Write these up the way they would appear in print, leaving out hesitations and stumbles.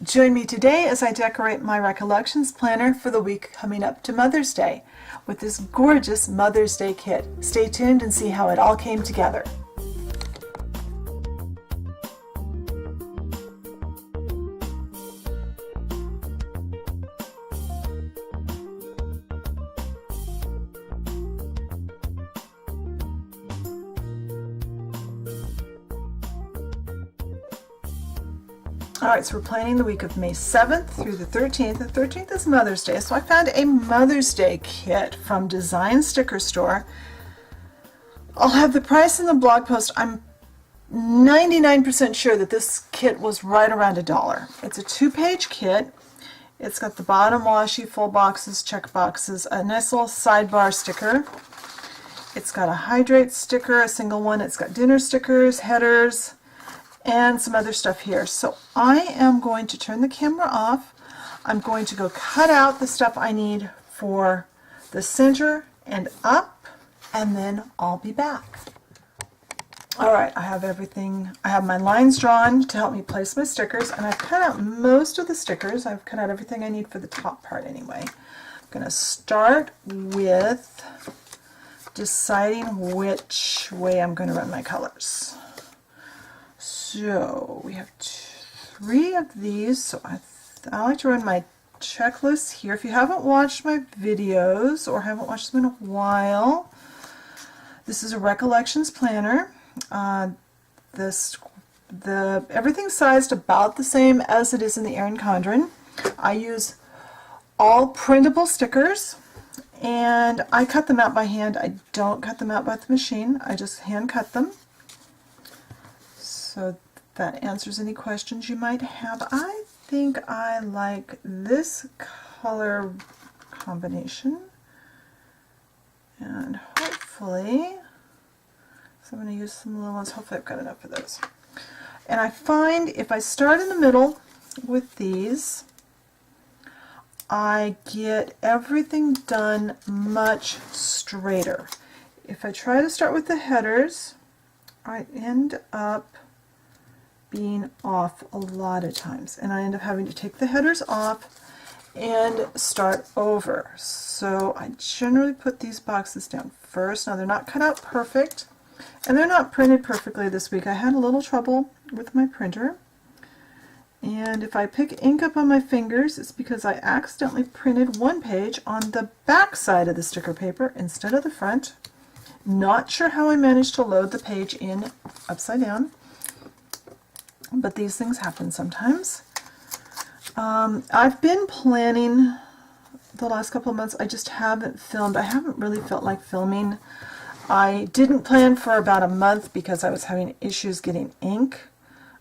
Join me today as I decorate my Recollections Planner for the week coming up to Mother's Day with this gorgeous Mother's Day kit. Stay tuned and see how it all came together. Alright, so we're planning the week of May 7th through the 13th. The 13th is Mother's Day, so I found a Mother's Day kit from Design Sticker Store. I'll have the price in the blog post. I'm 99% sure that this kit was right around $1. It's a 2-page kit. It's got the bottom washi, full boxes, check boxes, a nice little sidebar sticker. It's got a hydrate sticker, a single one. It's got dinner stickers, headers, and some other stuff here. So I am going to turn the camera off. I'm going to go cut out the stuff I need for the center and up, and then I'll be back. Alright, I have everything. I have my lines drawn to help me place my stickers, and I've cut out most of the stickers. I've cut out everything I need for the top part anyway. I'm going to start with deciding which way I'm going to run my colors. So we have 3 of these, so I like to run my checklist here. If you haven't watched my videos or haven't watched them in a while, this is a Recollections Planner. Everything's sized about the same as it is in the Erin Condren. I use all printable stickers, and I cut them out by hand. I don't cut them out by the machine. I just hand cut them. So that answers any questions you might have. I think I like this color combination, and hopefully, so I'm going to use some little ones. Hopefully I've got enough of those. And I find if I start in the middle with these, I get everything done much straighter. If I try to start with the headers, I end up being off a lot of times, and I end up having to take the headers off and start over. So I generally put these boxes down first. Now they're not cut out perfect, and they're not printed perfectly this week. I had a little trouble with my printer, and if I pick ink up on my fingers, it's because I accidentally printed one page on the back side of the sticker paper instead of the front. Not sure how I managed to load the page in upside down, but these things happen sometimes. I've been planning the last couple of months. I just haven't filmed. I haven't really felt like filming. I didn't plan for about a month because I was having issues getting ink.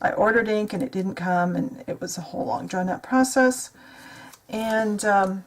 I ordered ink and it didn't come, and it was a whole long drawn out process. And then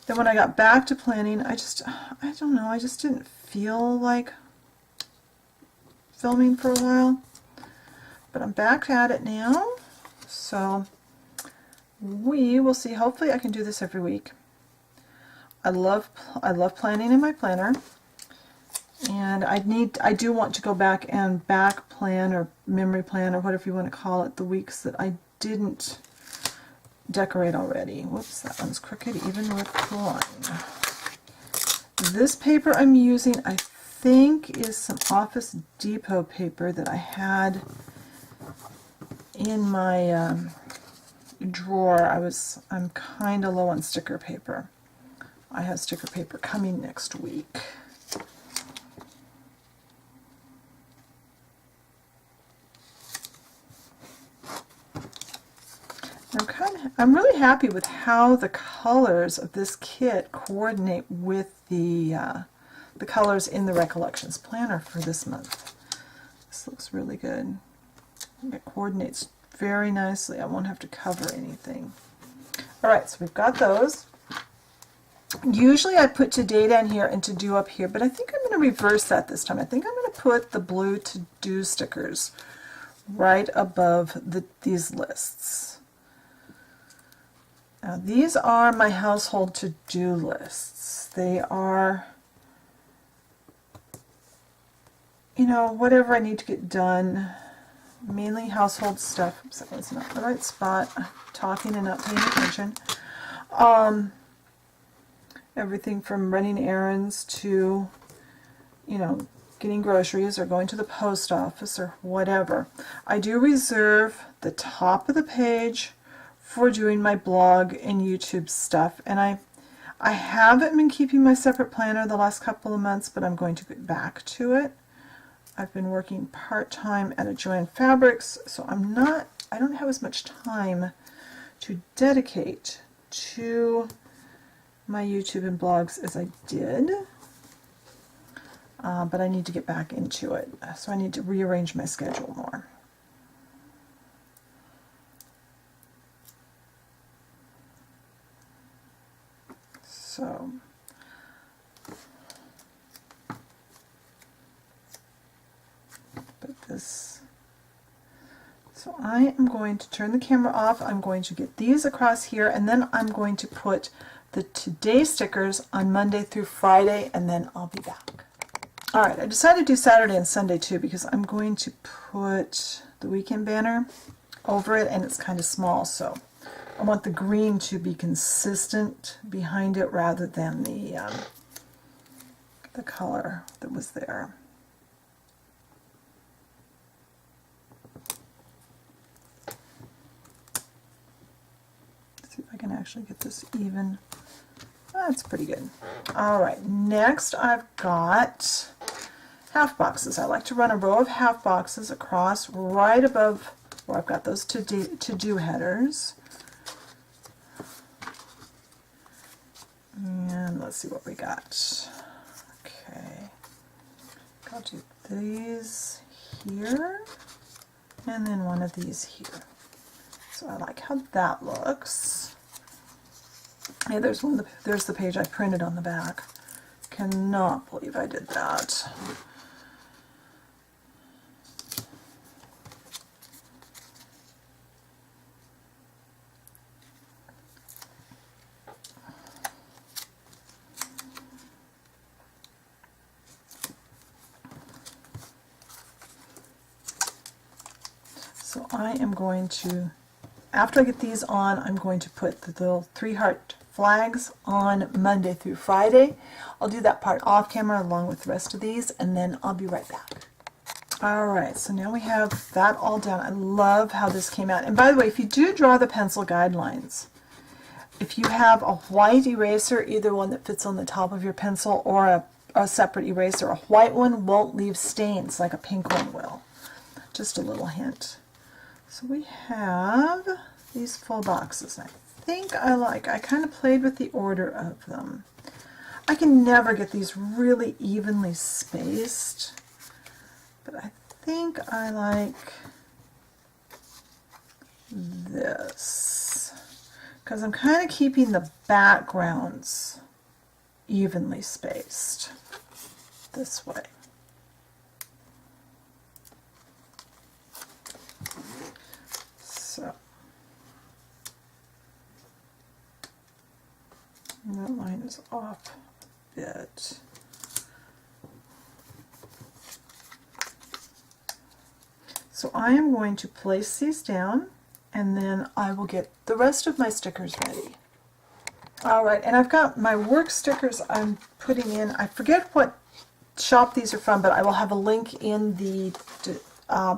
when I got back to planning, I don't know, I just didn't feel like filming for a while. But I'm back at it now, so we will see. Hopefully I can do this every week. I love planning in my planner, and I do want to go back and back plan or memory plan or whatever you want to call it the weeks that I didn't decorate already. Whoops, that one's crooked even with drawing. This paper I'm using, I think, is some Office Depot paper that I had in my drawer. I'm kind of low on sticker paper. I have sticker paper coming next week. I'm really happy with how the colors of this kit coordinate with the colors in the Recollections Planner for this month. This looks really good. It coordinates very nicely. I won't have to cover anything. Alright, so we've got those. Usually I put today down here and to do up here, but I think I'm going to reverse that this time. I think I'm going to put the blue to do stickers right above these lists. Now these are my household to-do lists. They are, you know, whatever I need to get done mainly household stuff. Oops, that was not the right spot. I'm talking and not paying attention. Everything from running errands to, you know, getting groceries or going to the post office or whatever. I do reserve the top of the page for doing my blog and YouTube stuff, and I haven't been keeping my separate planner the last couple of months, but I'm going to get back to it. I've been working part-time at a Joann Fabrics, so I don't have as much time to dedicate to my YouTube and blogs as I did. But I need to get back into it, so I need to rearrange my schedule more. So, but this, so I am going to turn the camera off. I'm going to get these across here, and then I'm going to put the today stickers on Monday through Friday, and then I'll be back. Alright, I decided to do Saturday and Sunday too because I'm going to put the weekend banner over it, and it's kind of small, so I want the green to be consistent behind it rather than the color that was there. Let's see if I can actually get this even. That's pretty good. Alright, next I've got half boxes. I like to run a row of half boxes across right above where I've got those to-do headers. And let's see what we got. Okay, I'll do these here, and then one of these here. So I like how that looks. Hey, there's the page I printed on the back. Cannot believe I did that. So I am going to, after I get these on, I'm going to put the little 3-heart flags on Monday through Friday. I'll do that part off camera along with the rest of these, and then I'll be right back. Alright, so now we have that all done. I love how this came out. And by the way, if you do draw the pencil guidelines, if you have a white eraser, either one that fits on the top of your pencil or a separate eraser, a white one won't leave stains like a pink one will. Just a little hint. So we have these full boxes. I think I kind of played with the order of them. I can never get these really evenly spaced, but I think I like this because I'm kind of keeping the backgrounds evenly spaced this way. So that line is off a bit. So I am going to place these down, and then I will get the rest of my stickers ready. Alright, and I've got my work stickers I'm putting in. I forget what shop these are from, but I will have a link in the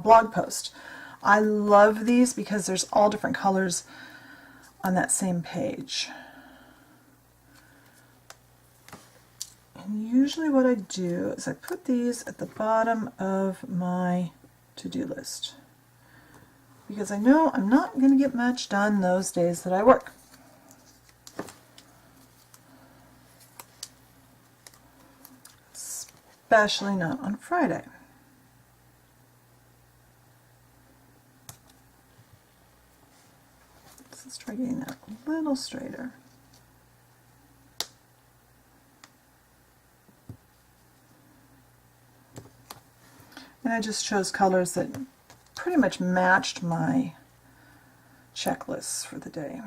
blog post. I love these because there's all different colors on that same page. And usually what I do is I put these at the bottom of my to-do list because I know I'm not going to get much done those days that I work. Especially not on Friday. Let's try getting that a little straighter. And I just chose colors that pretty much matched my checklists for the day.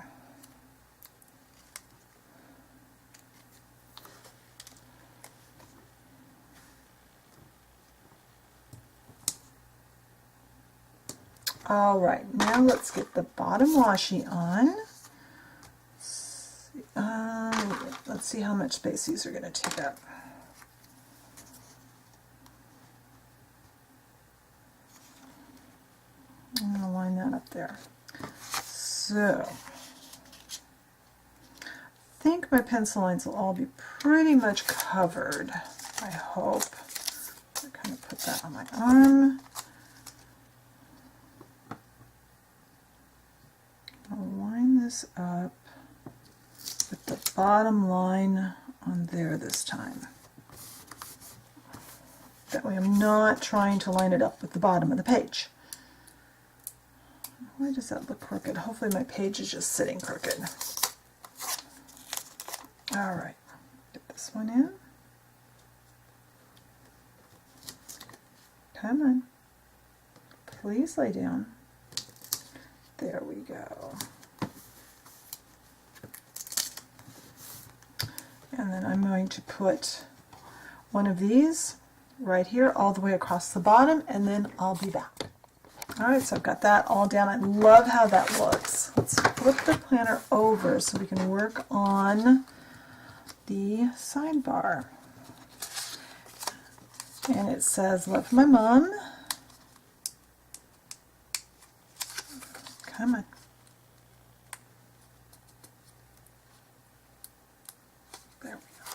All right, now let's get the bottom washi on. Let's see how much space these are going to take up. I'm going to line that up there. So, I think my pencil lines will all be pretty much covered, I hope. I'm going to put that on my arm. I'll line this up with the bottom line on there this time. That way I'm not trying to line it up with the bottom of the page. Why does that look crooked? Hopefully my page is just sitting crooked. All right, get this one in. Come on. Please lay down. There we go. And then I'm going to put one of these right here all the way across the bottom, and then I'll be back. All right, so I've got that all down. I love how that looks. Let's flip the planner over so we can work on the sidebar. And it says, love my mom. Come on. There we go.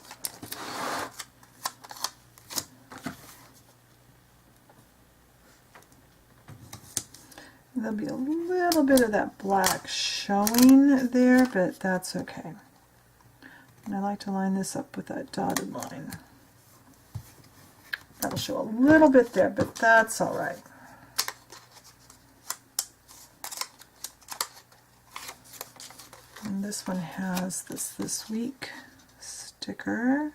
There'll be a little bit of that black showing there, but that's okay. And I like to line this up with that dotted line. That'll show a little bit there, but that's all right. And this one has this week sticker.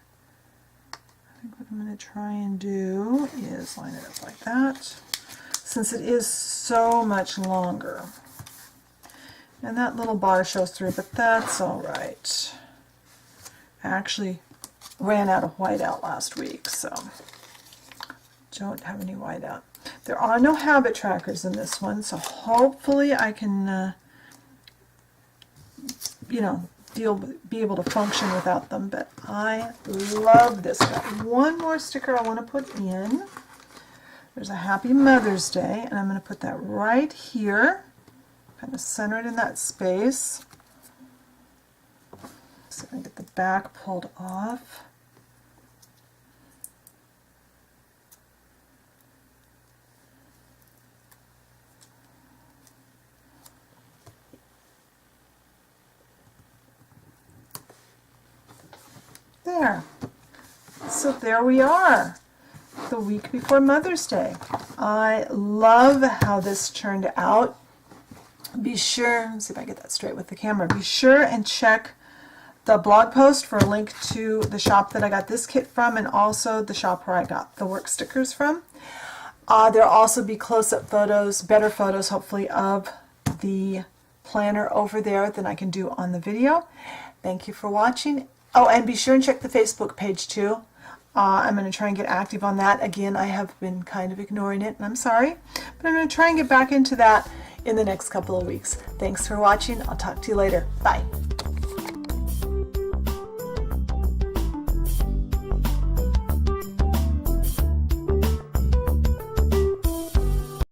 I think what I'm going to try and do is line it up like that, since it is so much longer. And that little bodice shows through, but that's all right. I actually ran out of whiteout last week, so don't have any whiteout. There are no habit trackers in this one, so hopefully I can you know, be able to function without them, but I love this. Got one more sticker I want to put in. There's a Happy Mother's Day, and I'm going to put that right here, kind of center it in that space. So I'm going to get the back pulled off. There. So there we are, the week before Mother's Day. I love how this turned out. Be sure, let's see if I get that straight with the camera. Be sure and check the blog post for a link to the shop that I got this kit from, and also the shop where I got the work stickers from. There'll also be close-up photos, better photos hopefully, of the planner over there than I can do on the video. Thank you for watching. Oh, and be sure and check the Facebook page too. I'm going to try and get active on that. Again, I have been kind of ignoring it, and I'm sorry. But I'm going to try and get back into that in the next couple of weeks. Thanks for watching. I'll talk to you later. Bye.